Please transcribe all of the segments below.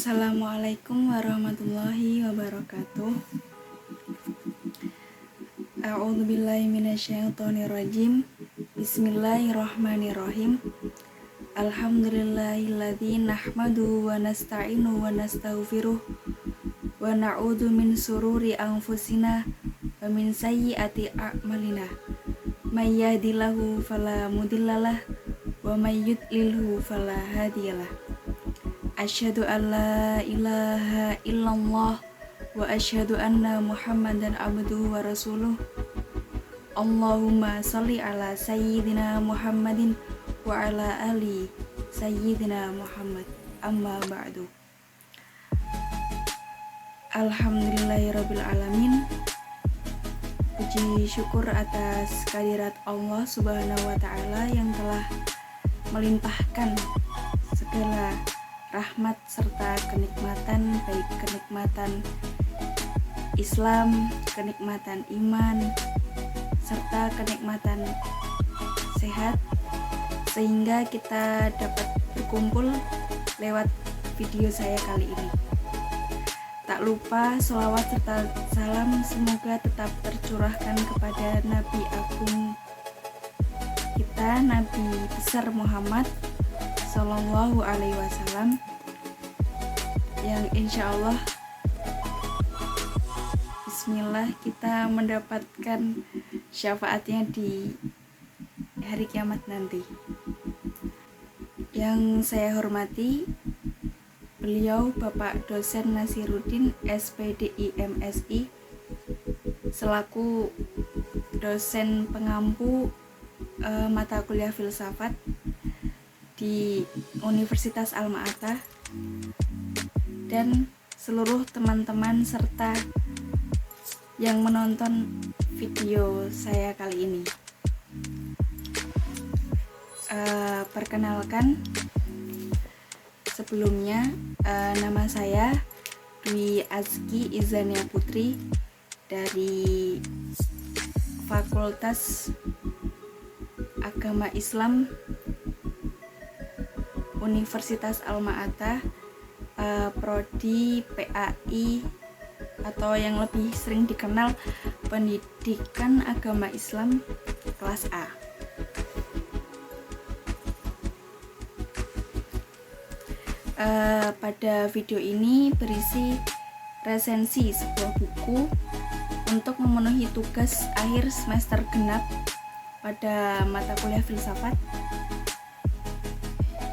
Assalamualaikum warahmatullahi wabarakatuh. A'udzubillahi minasyaitonirrajim. Bismillahirrahmanirrahim. Alhamdulillahilladzi nahmaduhu wa nasta'inu wa nastaghfiruh wa na'udzu min sururi anfusina wa min sayyiati a'malina. May yahdihillahu fala mudhillalah wa may yudlilhu fala hadiyalah. Asyhadu an la ilaha illallah wa asyhadu anna Muhammadan abduhu wa rasuluh. Allahumma shalli ala sayyidina Muhammadin wa ala ali sayyidina Muhammad. Amma ba'du. Alhamdulillahirabbil alamin. Puji syukur atas kehadirat Allah Subhanahu wa taala yang telah melimpahkan segala rahmat serta kenikmatan, baik kenikmatan Islam, kenikmatan iman, serta kenikmatan sehat, sehingga kita dapat berkumpul lewat video saya kali ini. Tak lupa sholawat serta salam semoga tetap tercurahkan kepada Nabi Agung kita, Nabi besar Muhammad Sallallahu Alaihi Wasallam, yang insya Allah bismillah kita mendapatkan syafaatnya di hari kiamat nanti. Yang saya hormati beliau Bapak Dosen Nasiruddin SPDI MSI selaku dosen pengampu mata kuliah filsafat di Universitas Alma-Ata, dan seluruh teman-teman serta yang menonton video saya kali ini. Perkenalkan, sebelumnya nama saya Dwi Azki Izania Putri dari Fakultas Agama Islam Universitas Alma-Ata, Prodi PAI atau yang lebih sering dikenal Pendidikan Agama Islam kelas A. Pada video ini berisi resensi sebuah buku untuk memenuhi tugas akhir semester genap pada mata kuliah filsafat,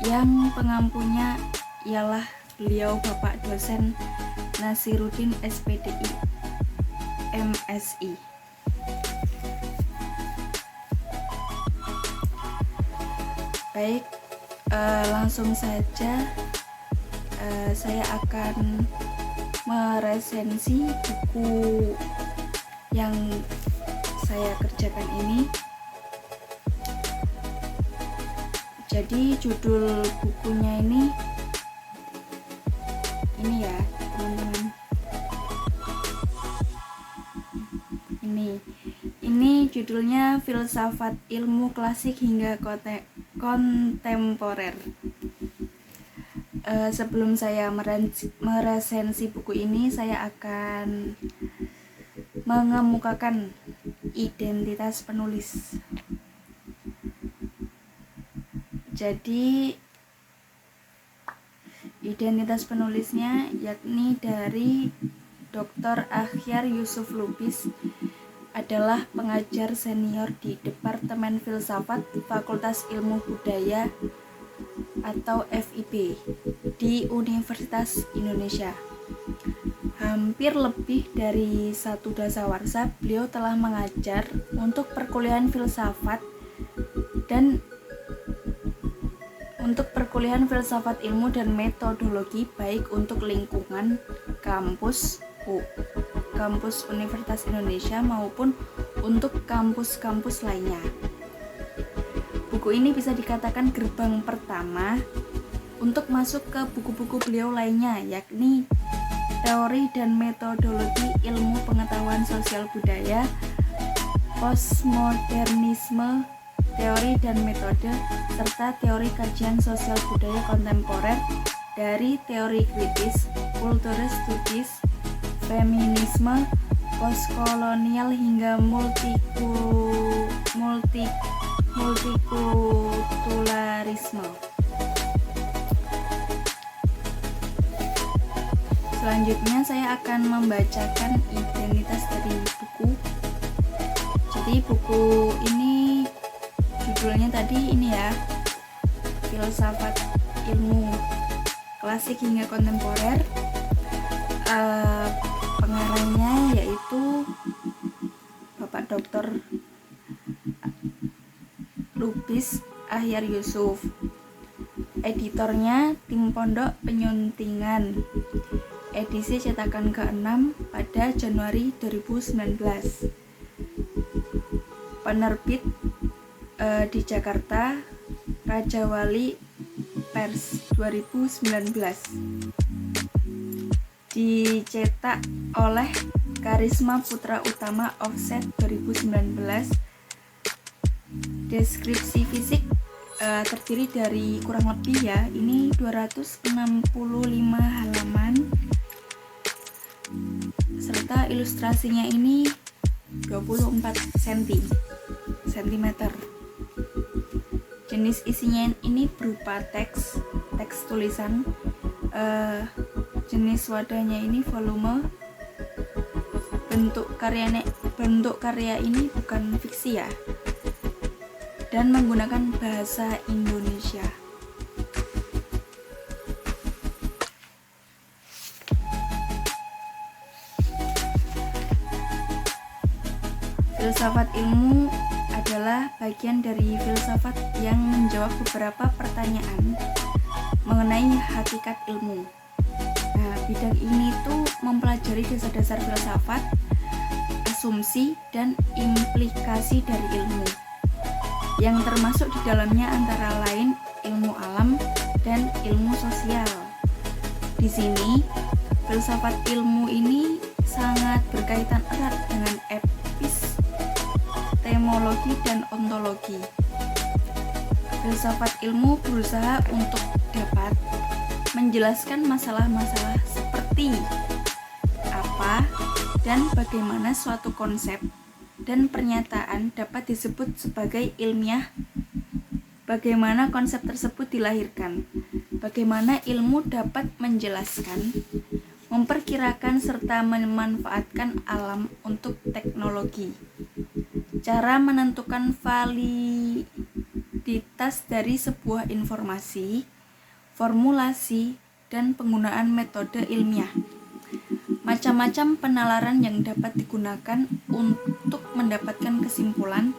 yang pengampunya ialah beliau Bapak Dosen Nasiruddin SPDI MSI. Baik, langsung saja saya akan meresensi buku yang saya kerjakan ini. Jadi judul bukunya ini ya teman-teman. Ini judulnya Filsafat Ilmu Klasik hingga Kontemporer. Sebelum saya meresensi buku ini, saya akan mengemukakan identitas penulis. Jadi identitas penulisnya yakni dari Dr. Akhyar Yusuf Lubis, adalah pengajar senior di Departemen Filsafat Fakultas Ilmu Budaya atau FIB di Universitas Indonesia. Hampir lebih dari 1 dasawarsa beliau telah mengajar untuk perkuliahan filsafat dan filsafat ilmu dan metodologi, baik untuk lingkungan kampus Universitas Indonesia maupun untuk kampus-kampus lainnya. Buku ini bisa dikatakan gerbang pertama untuk masuk ke buku-buku beliau lainnya, yakni Teori dan Metodologi Ilmu Pengetahuan Sosial Budaya, Postmodernisme, Teori dan Metode, serta Teori Kajian Sosial Budaya Kontemporer dari teori kritis, kultural studies, feminisme, postkolonial hingga multikulturalisme. Selanjutnya saya akan membacakan identitas dari buku. Jadi buku ini judulnya tadi ini ya, Filsafat Ilmu Klasik hingga Kontemporer. Pengarangnya yaitu Bapak Dr. Lubis Ahyar Yusuf. Editornya Tim Pondok Penyuntingan. Edisi cetakan ke-6 pada Januari 2019. Penerbit di Jakarta, Raja Wali Pers 2019. Dicetak oleh Karisma Putra Utama Offset 2019. Deskripsi fisik terdiri dari kurang lebih ya, ini 265 halaman, serta ilustrasinya ini 24 cm. Jenis isinya ini berupa teks tulisan. Jenis wadahnya ini volume. Bentuk karya ini bukan fiksi ya, dan menggunakan bahasa Indonesia. Filsafat ilmu adalah bagian dari filsafat yang menjawab beberapa pertanyaan mengenai hakikat ilmu. Nah, bidang ini tuh mempelajari dasar-dasar filsafat, asumsi, dan implikasi dari ilmu, yang termasuk di dalamnya antara lain ilmu alam dan ilmu sosial. Di sini, filsafat ilmu ini sangat berkaitan erat dengan epistemologi dan ontologi. Filsafat ilmu berusaha untuk dapat menjelaskan masalah-masalah seperti apa dan bagaimana suatu konsep dan pernyataan dapat disebut sebagai ilmiah, bagaimana konsep tersebut dilahirkan, bagaimana ilmu dapat menjelaskan, memperkirakan serta memanfaatkan alam untuk teknologi, cara menentukan validitas dari sebuah informasi, formulasi, dan penggunaan metode ilmiah. Macam-macam penalaran yang dapat digunakan untuk mendapatkan kesimpulan,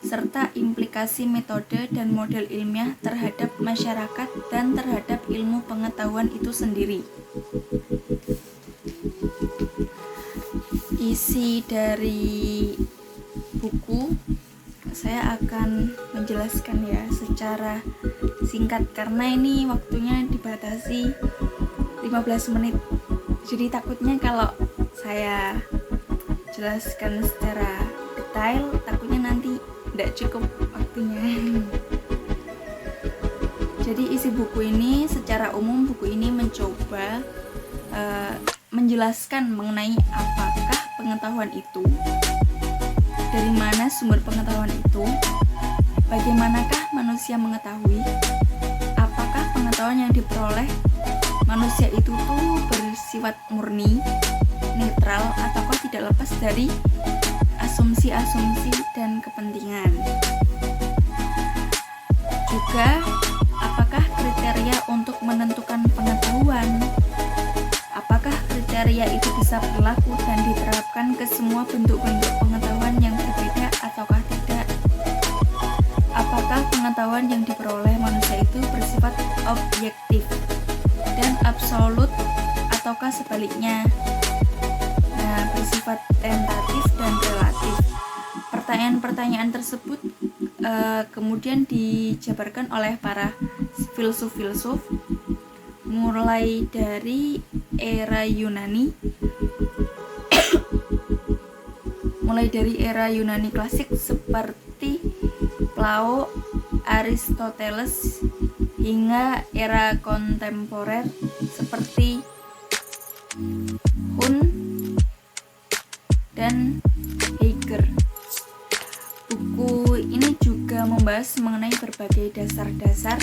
serta implikasi metode dan model ilmiah terhadap masyarakat dan terhadap ilmu pengetahuan itu sendiri. Isi dari buku saya akan menjelaskan ya secara singkat karena ini waktunya dibatasi 15 menit. Jadi takutnya kalau saya jelaskan secara detail, takutnya nanti tidak cukup waktunya. Jadi isi buku ini secara umum, buku ini mencoba menjelaskan mengenai apakah pengetahuan itu, dari mana sumber pengetahuan itu, bagaimanakah manusia mengetahui, apakah pengetahuan yang diperoleh manusia itu tuh bersifat murni, netral, ataukah tidak lepas dari asumsi-asumsi dan kepentingan. Juga, apakah kriteria untuk menentukan pengetahuan? Apakah kriteria itu bisa berlaku dan diterapkan ke semua bentuk-bentuk pengetahuan yang berbeda ataukah tidak? Apakah pengetahuan yang diperoleh manusia itu bersifat objektif dan absolut ataukah sebaliknya? Nah, bersifat tentatif dan relatif. Pertanyaan-pertanyaan tersebut kemudian dijabarkan oleh para filsuf-filsuf mulai dari era Yunani klasik seperti Plato, Aristoteles hingga era kontemporer seperti Hun dan Heger. Buku ini juga membahas mengenai berbagai dasar-dasar,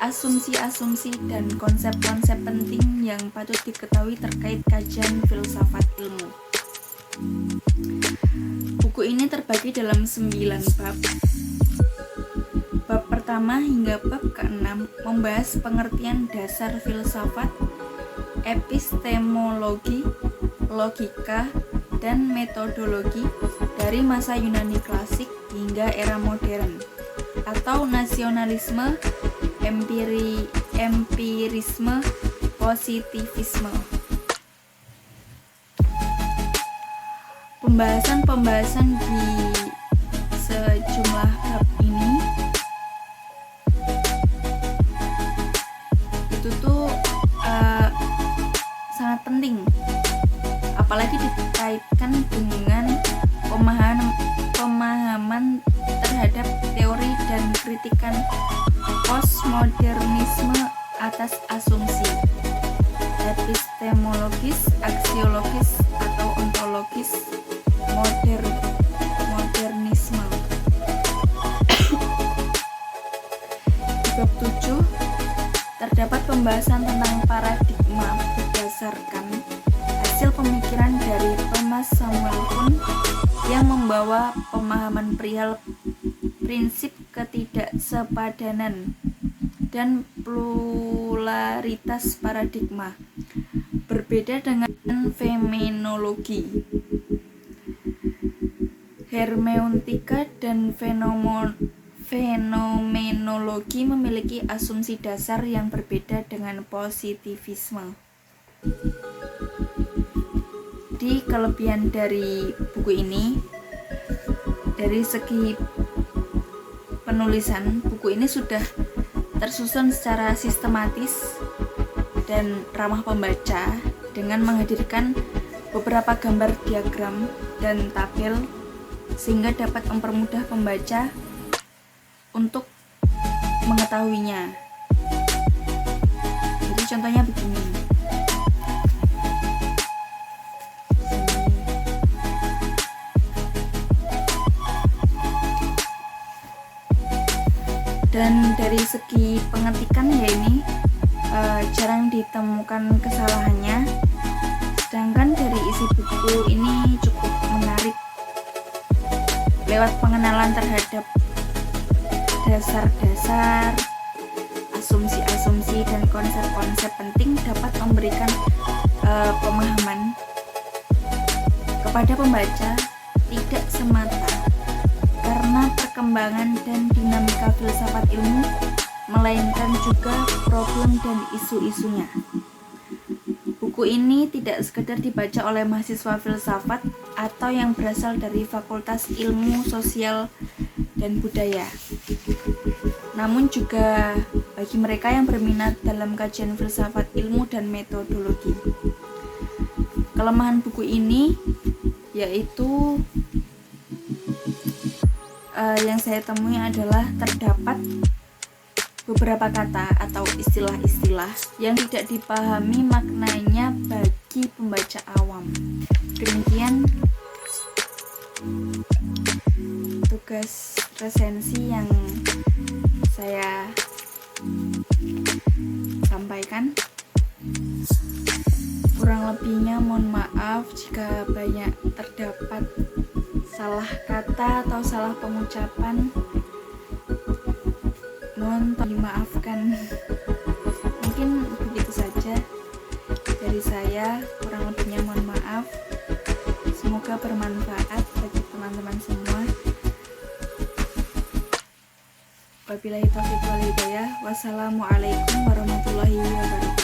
asumsi-asumsi, dan konsep-konsep penting yang patut diketahui terkait kajian filsafat ilmu. Buku ini terbagi dalam 9 bab. Bab pertama hingga bab ke-6 membahas pengertian dasar filsafat, epistemologi, logika, dan metodologi dari masa Yunani klasik hingga era modern, atau nasionalisme, empirisme, positivisme. Pembahasan di sejumlah bab ini itu tuh sangat penting, apalagi dikaitkan dengan pemahaman terhadap teori dan kritikan postmodernisme atas asumsi epistemologis, aksiologis, atau ontologis modernisme. Di bab 7 terdapat pembahasan tentang paradigma berdasarkan hasil pemikiran dari Thomas Samuel Kuhn yang membawa pemahaman perihal prinsip ketidaksepadanan dan pluralitas paradigma, berbeda dengan fenomenologi, hermeneutika, dan fenomenologi memiliki asumsi dasar yang berbeda dengan positivisme. Di kelebihan dari buku ini, dari segi penulisan, buku ini sudah tersusun secara sistematis dan ramah pembaca dengan menghadirkan beberapa gambar diagram dan tabel sehingga dapat mempermudah pembaca untuk mengetahuinya. Jadi contohnya begini. Dan dari segi pengetikan ya ini jarang ditemukan kesalahannya, sedangkan dari isi buku ini cukup menarik. Lewat pengenalan terhadap dasar-dasar, asumsi-asumsi, dan konsep-konsep penting dapat memberikan pemahaman kepada pembaca tidak semata karena perkembangan dan dinamika filsafat ilmu, melainkan juga problem dan isu-isunya. Buku ini tidak sekedar dibaca oleh mahasiswa filsafat atau yang berasal dari Fakultas Ilmu Sosial dan Budaya, namun juga bagi mereka yang berminat dalam kajian filsafat ilmu dan metodologi. Kelemahan buku ini yaitu yang saya temui adalah terdapat beberapa kata atau istilah-istilah yang tidak dipahami maknanya bagi pembaca awam. Demikian tugas resensi yang saya sampaikan. Kurang lebihnya mohon maaf jika banyak terdapat salah kata atau salah pengucapan, mohon dimaafkan. Mungkin begitu saja dari saya, kurang lebihnya mohon maaf. Semoga bermanfaat bagi teman-teman semua. Wabillahi taufiq wal hidayah. Wassalamualaikum warahmatullahi wabarakatuh.